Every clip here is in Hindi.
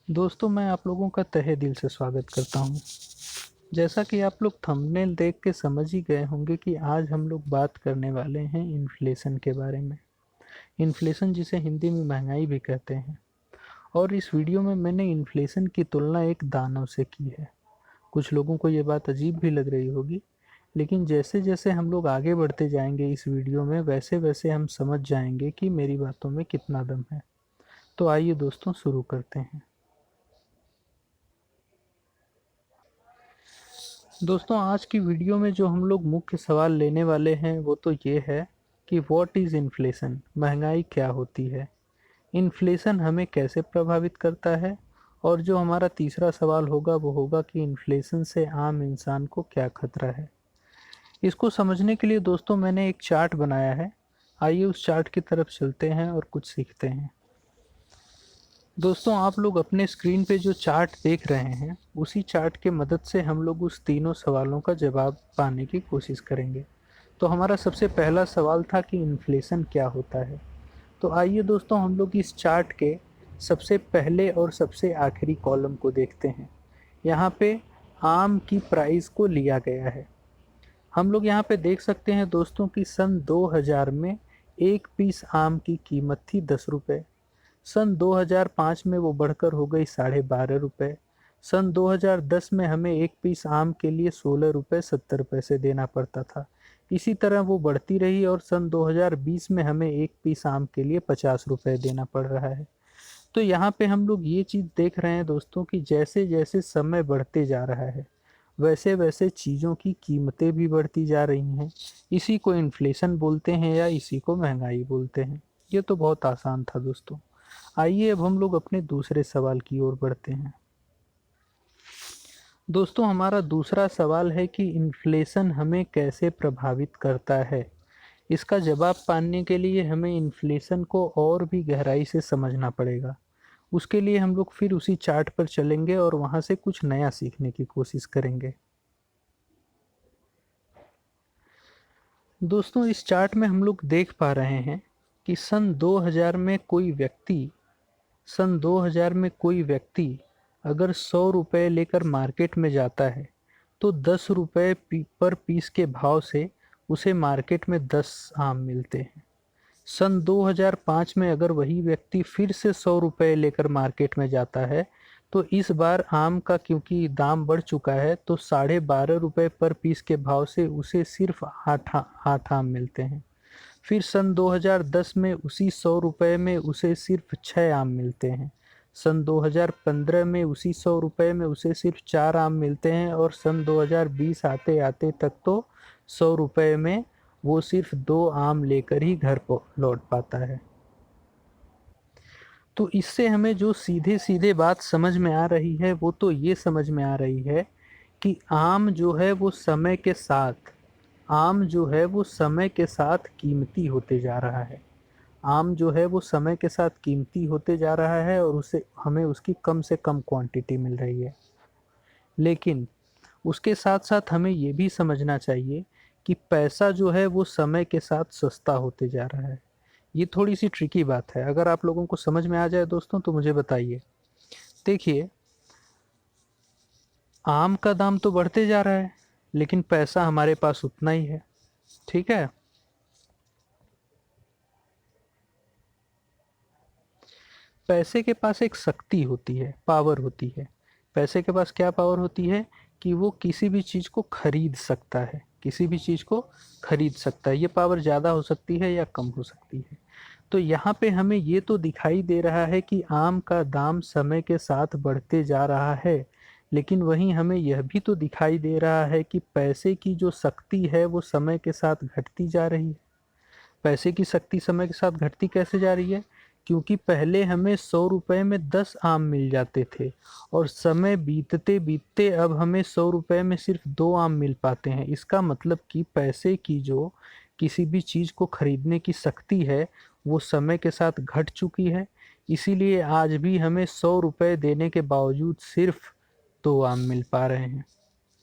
दोस्तों, मैं आप लोगों का तहे दिल से स्वागत करता हूँ। जैसा कि आप लोग थंबनेल देख के समझ ही गए होंगे कि आज हम लोग बात करने वाले हैं इन्फ्लेशन के बारे में। इन्फ्लेशन जिसे हिंदी में महंगाई भी कहते हैं। और इस वीडियो में मैंने इन्फ्लेशन की तुलना एक दानव से की है। कुछ लोगों को ये बात अजीब भी लग रही होगी, लेकिन जैसे जैसे हम लोग आगे बढ़ते जाएंगे इस वीडियो में, वैसे वैसे हम समझ जाएंगे कि मेरी बातों में कितना दम है। तो आइए दोस्तों, शुरू करते हैं। दोस्तों, आज की वीडियो में जो हम लोग मुख्य सवाल लेने वाले हैं वो तो ये है कि व्हाट इज़ इन्फ्लेशन, महंगाई क्या होती है, इन्फ्लेशन हमें कैसे प्रभावित करता है, और जो हमारा तीसरा सवाल होगा वो होगा कि इन्फ्लेशन से आम इंसान को क्या खतरा है। इसको समझने के लिए दोस्तों मैंने एक चार्ट बनाया है। आइए उस चार्ट की तरफ चलते हैं और कुछ सीखते हैं। दोस्तों, आप लोग अपने स्क्रीन पे जो चार्ट देख रहे हैं, उसी चार्ट के मदद से हम लोग उस तीनों सवालों का जवाब पाने की कोशिश करेंगे। तो हमारा सबसे पहला सवाल था कि इन्फ्लेशन क्या होता है। तो आइए दोस्तों, हम लोग इस चार्ट के सबसे पहले और सबसे आखिरी कॉलम को देखते हैं। यहाँ पे आम की प्राइस को लिया गया है। हम लोग यहाँ पे देख सकते हैं दोस्तों कि सन 2000 में एक पीस आम की कीमत थी 10 रुपये। सन 2005 में वो बढ़कर हो गई 12.5 रुपये। सन 2010 में हमें एक पीस आम के लिए 16 रुपये 70 पैसे देना पड़ता था। इसी तरह वो बढ़ती रही और सन 2020 में हमें एक पीस आम के लिए 50 रुपये देना पड़ रहा है। तो यहाँ पे हम लोग ये चीज़ देख रहे हैं दोस्तों कि जैसे जैसे समय बढ़ते जा रहा है, वैसे वैसे चीज़ों की कीमतें भी बढ़ती जा रही हैं। इसी को इन्फ्लेशन बोलते हैं या इसी को महंगाई बोलते हैं। ये तो बहुत आसान था दोस्तों। आइए अब हम लोग अपने दूसरे सवाल की ओर बढ़ते हैं। दोस्तों, हमारा दूसरा सवाल है कि इन्फ्लेशन हमें कैसे प्रभावित करता है। इसका जवाब पाने के लिए हमें इन्फ्लेशन को और भी गहराई से समझना पड़ेगा। उसके लिए हम लोग फिर उसी चार्ट पर चलेंगे और वहाँ से कुछ नया सीखने की कोशिश करेंगे। दोस्तों, इस चार्ट में हम लोग देख पा रहे हैं कि सन 2000 में कोई व्यक्ति अगर 100 रुपये लेकर मार्केट में जाता है तो 10 रुपये पर पीस के भाव से उसे मार्केट में 10 आम मिलते हैं। सन 2005 में अगर वही व्यक्ति फिर से 100 रुपये लेकर मार्केट में जाता है तो इस बार आम का क्योंकि दाम बढ़ चुका है तो 12.5 रुपये पर पीस के भाव से उसे सिर्फ आठ आम मिलते हैं। फिर सन 2010 में उसी 100 रुपये में उसे सिर्फ 6 आम मिलते हैं। सन 2015 में उसी 100 रुपये में उसे सिर्फ 4 आम मिलते हैं और सन 2020 आते आते तक तो 100 रुपये में वो सिर्फ 2 आम लेकर ही घर को लौट पाता है। तो इससे हमें जो सीधे सीधे बात समझ में आ रही है वो तो ये समझ में आ रही है कि आम जो है वो समय के साथ कीमती होते जा रहा है। आम जो है वो समय के साथ कीमती होते जा रहा है और उसे हमें उसकी कम से कम क्वांटिटी मिल रही है। लेकिन उसके साथ साथ हमें ये भी समझना चाहिए कि पैसा जो है वो समय के साथ सस्ता होते जा रहा है। ये थोड़ी सी ट्रिकी बात है। अगर आप लोगों को समझ में आ जाए दोस्तों तो मुझे बताइए। देखिए, आम का दाम तो बढ़ते जा रहा है, लेकिन पैसा हमारे पास उतना ही है। ठीक है। पैसे के पास एक शक्ति होती है, पावर होती है। पैसे के पास क्या पावर होती है कि वो किसी भी चीज़ को खरीद सकता है, किसी भी चीज़ को खरीद सकता है। ये पावर ज़्यादा हो सकती है या कम हो सकती है। तो यहाँ पे हमें ये तो दिखाई दे रहा है कि आम का दाम समय के साथ बढ़ते जा रहा है, लेकिन वहीं हमें यह भी तो दिखाई दे रहा है कि पैसे की जो शक्ति है वो समय के साथ घटती जा रही है। पैसे की शक्ति समय के साथ घटती कैसे जा रही है? क्योंकि पहले हमें 100 रुपये में 10 आम मिल जाते थे और समय बीतते बीतते अब हमें 100 रुपये में सिर्फ 2 आम मिल पाते हैं। इसका मतलब कि पैसे की जो किसी भी चीज़ को खरीदने की शक्ति है वो समय के साथ घट चुकी है। इसीलिए आज भी हमें 100 रुपये देने के बावजूद सिर्फ 2 आम मिल पा रहे हैं।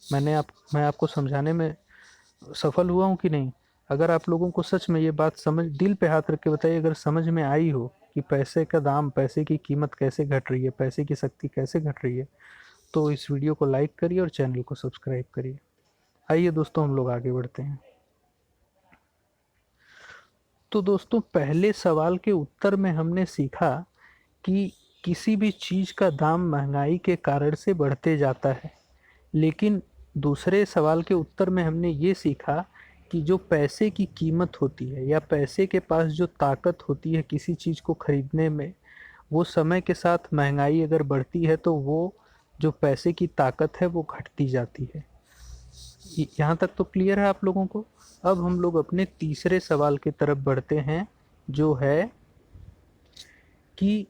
मैं आपको समझाने में सफल हुआ हूँ कि नहीं? अगर आप लोगों को सच में ये बात समझ, दिल पे हाथ रख के बताइए, अगर समझ में आई हो कि पैसे का दाम, पैसे की कीमत कैसे घट रही है, पैसे की शक्ति कैसे घट रही है, तो इस वीडियो को लाइक करिए और चैनल को सब्सक्राइब करिए। आइए दोस्तों हम लोग आगे बढ़ते हैं। तो दोस्तों पहले सवाल के उत्तर में हमने सीखा कि किसी भी चीज़ का दाम महंगाई के कारण से बढ़ते जाता है, लेकिन दूसरे सवाल के उत्तर में हमने ये सीखा कि जो पैसे की कीमत होती है या पैसे के पास जो ताकत होती है किसी चीज़ को खरीदने में, वो समय के साथ महंगाई अगर बढ़ती है तो वो जो पैसे की ताकत है वो घटती जाती है। यहाँ तक तो क्लियर है आप लोगों को। अब हम लोग अपने तीसरे सवाल की तरफ बढ़ते हैं, जो है कि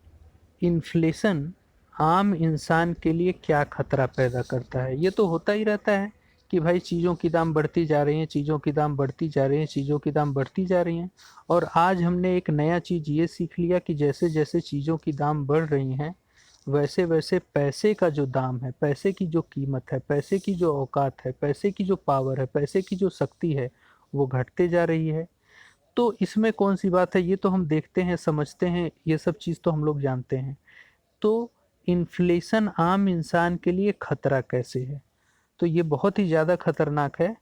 इन्फ्लेशन आम इंसान के लिए क्या खतरा पैदा करता है। ये तो होता ही रहता है कि भाई चीज़ों की दाम बढ़ती जा रही हैं, चीज़ों की दाम बढ़ती जा रही हैं, चीज़ों की दाम बढ़ती जा रही हैं। और आज हमने एक नया चीज़ ये सीख लिया कि जैसे जैसे चीज़ों की दाम बढ़ रही हैं, वैसे वैसे पैसे का जो दाम है, पैसे की जो कीमत है, पैसे की जो औकात है, पैसे की जो पावर है, पैसे की जो शक्ति है, वो घटते जा रही है। तो इसमें कौन सी बात है, ये तो हम देखते हैं, समझते हैं, ये सब चीज़ तो हम लोग जानते हैं। तो इन्फ्लेशन आम इंसान के लिए खतरा कैसे है, तो ये बहुत ही ज़्यादा खतरनाक है।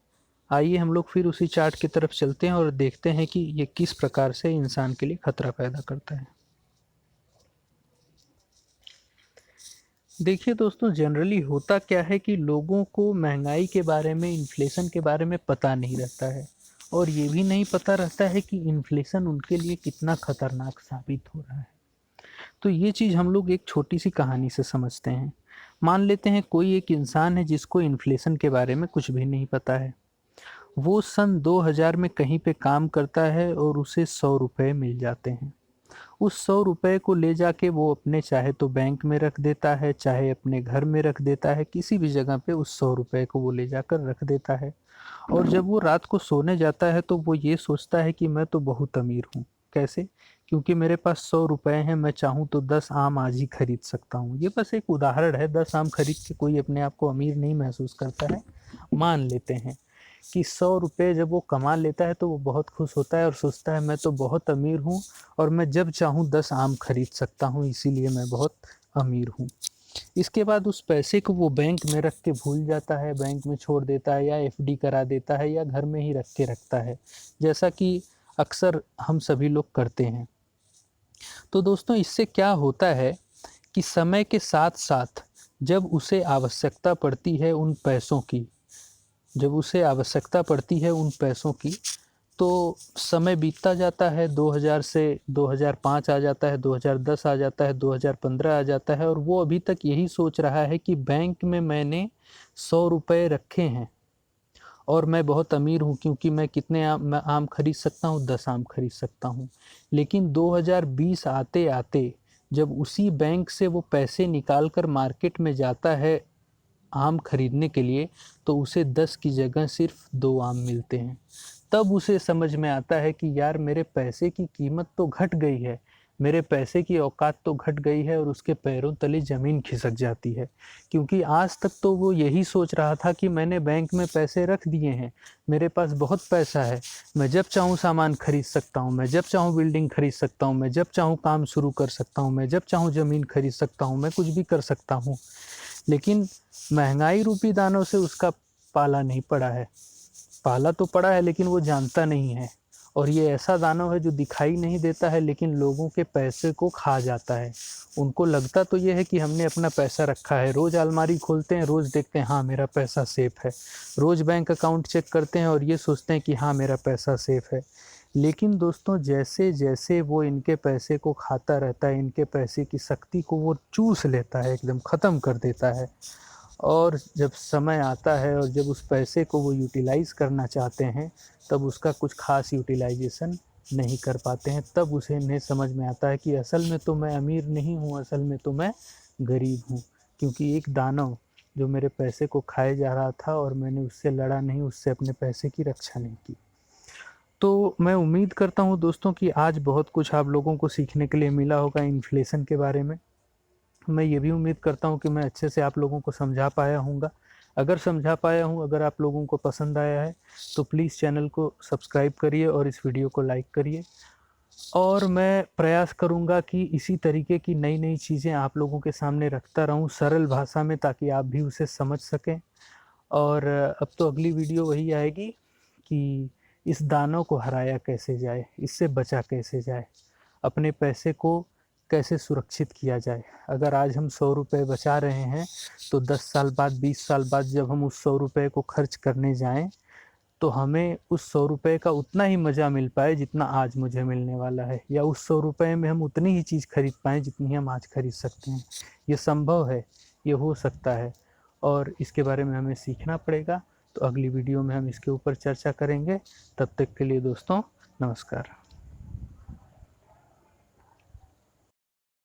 आइए हम लोग फिर उसी चार्ट की तरफ चलते हैं और देखते हैं कि ये किस प्रकार से इंसान के लिए खतरा पैदा करता है। देखिए दोस्तों, जनरली होता क्या है कि लोगों को महंगाई के बारे में, इन्फ्लेशन के बारे में पता नहीं रहता है, और ये भी नहीं पता रहता है कि इन्फ्लेशन उनके लिए कितना खतरनाक साबित हो रहा है। तो ये चीज़ हम लोग एक छोटी सी कहानी से समझते हैं। मान लेते हैं कोई एक इंसान है जिसको इन्फ्लेशन के बारे में कुछ भी नहीं पता है। वो सन 2000 में कहीं पे काम करता है और उसे 100 रुपये मिल जाते हैं। उस 100 रुपये को ले जाके वो अपने चाहे तो बैंक में रख देता है, चाहे अपने घर में रख देता है, किसी भी जगह पे उस 100 रुपये को वो ले जाकर रख देता है। और जब वो रात को सोने जाता है तो वो ये सोचता है कि मैं तो बहुत अमीर हूँ। कैसे? क्योंकि मेरे पास 100 रुपये हैं, मैं चाहूँ तो 10 आम आज ही खरीद सकता हूँ। ये बस एक उदाहरण है, 10 आम खरीद के कोई अपने आप को अमीर नहीं महसूस करता है। मान लेते हैं कि 100 रुपये जब वो कमा लेता है तो वो बहुत खुश होता है और सोचता है मैं तो बहुत अमीर हूँ और मैं जब चाहूँ 10 आम खरीद सकता हूँ, इसीलिए मैं बहुत अमीर हूँ। इसके बाद उस पैसे को वो बैंक में रख के भूल जाता है, बैंक में छोड़ देता है या एफडी करा देता है या घर में ही रख के रखता है, जैसा कि अक्सर हम सभी लोग करते हैं। तो दोस्तों इससे क्या होता है कि समय के साथ साथ जब उसे आवश्यकता पड़ती है उन पैसों की, जब उसे आवश्यकता पड़ती है उन पैसों की, तो समय बीतता जाता है। 2000 से 2005 आ जाता है, 2010 आ जाता है, 2015 आ जाता है, और वो अभी तक यही सोच रहा है कि बैंक में मैंने 100 रुपये रखे हैं और मैं बहुत अमीर हूँ क्योंकि मैं कितने आम खरीद सकता हूँ, 10 आम खरीद सकता हूँ। लेकिन 2020 आते आते जब उसी बैंक से वो पैसे निकाल कर मार्केट में जाता है आम खरीदने के लिए, तो उसे 10 की जगह सिर्फ 2 आम मिलते हैं। तब उसे समझ में आता है कि यार मेरे पैसे की कीमत तो घट गई है, मेरे पैसे की औकात तो घट गई है, और उसके पैरों तले ज़मीन खिसक जाती है। क्योंकि आज तक तो वो यही सोच रहा था कि मैंने बैंक में पैसे रख दिए हैं, मेरे पास बहुत पैसा है, मैं जब चाहूँ सामान खरीद सकता हूँ, मैं जब चाहूँ बिल्डिंग खरीद सकता हूँ, मैं जब चाहूँ काम शुरू कर सकता हूँ, मैं जब चाहूँ ज़मीन खरीद सकता हूँ, मैं कुछ भी कर सकता हूँ। लेकिन महंगाई रूपी दानों से उसका पाला नहीं पड़ा है। पाला तो पड़ा है लेकिन वो जानता नहीं है, और ये ऐसा दानव है जो दिखाई नहीं देता है लेकिन लोगों के पैसे को खा जाता है। उनको लगता तो ये है कि हमने अपना पैसा रखा है, रोज़ अलमारी खोलते हैं, रोज़ देखते हैं हाँ मेरा पैसा सेफ है, रोज़ बैंक अकाउंट चेक करते हैं और ये सोचते हैं कि हाँ मेरा पैसा सेफ है। लेकिन दोस्तों जैसे जैसे वो इनके पैसे को खाता रहता है, इनके पैसे की शक्ति को वो चूस लेता है, एकदम ख़त्म कर देता है। और जब समय आता है और जब उस पैसे को वो यूटिलाइज़ करना चाहते हैं, तब उसका कुछ ख़ास यूटिलाइजेशन नहीं कर पाते हैं। तब उसे इन्हें समझ में आता है कि असल में तो मैं अमीर नहीं हूँ, असल में तो मैं गरीब हूँ, क्योंकि एक दानव जो मेरे पैसे को खाए जा रहा था और मैंने उससे लड़ा नहीं, उससे अपने पैसे की रक्षा नहीं की। तो मैं उम्मीद करता हूँ दोस्तों कि आज बहुत कुछ आप लोगों को सीखने के लिए मिला होगा इन्फ्लेशन के बारे में। मैं ये भी उम्मीद करता हूँ कि मैं अच्छे से आप लोगों को समझा पाया हूँगा। अगर समझा पाया हूँ, अगर आप लोगों को पसंद आया है, तो प्लीज़ चैनल को सब्सक्राइब करिए और इस वीडियो को लाइक करिए। और मैं प्रयास करूँगा कि इसी तरीके की नई-नई चीज़ें आप लोगों के सामने रखता रहूँ सरल भाषा में, ताकि आप भी उसे समझ सकें। और अब तो अगली वीडियो वही आएगी कि इस दानव को हराया कैसे जाए, इससे बचा कैसे जाए, अपने पैसे को कैसे सुरक्षित किया जाए। अगर आज हम 100 रुपए बचा रहे हैं, तो 10 साल बाद, 20 साल बाद जब हम उस 100 रुपए को खर्च करने जाएँ, तो हमें उस 100 रुपए का उतना ही मज़ा मिल पाए जितना आज मुझे मिलने वाला है, या उस 100 रुपए में हम उतनी ही चीज़ खरीद पाएँ जितनी हम आज खरीद सकते हैं। ये संभव है, ये हो सकता है, और इसके बारे में हमें सीखना पड़ेगा। तो अगली वीडियो में हम इसके ऊपर चर्चा करेंगे। तब तक के लिए दोस्तों, नमस्कार।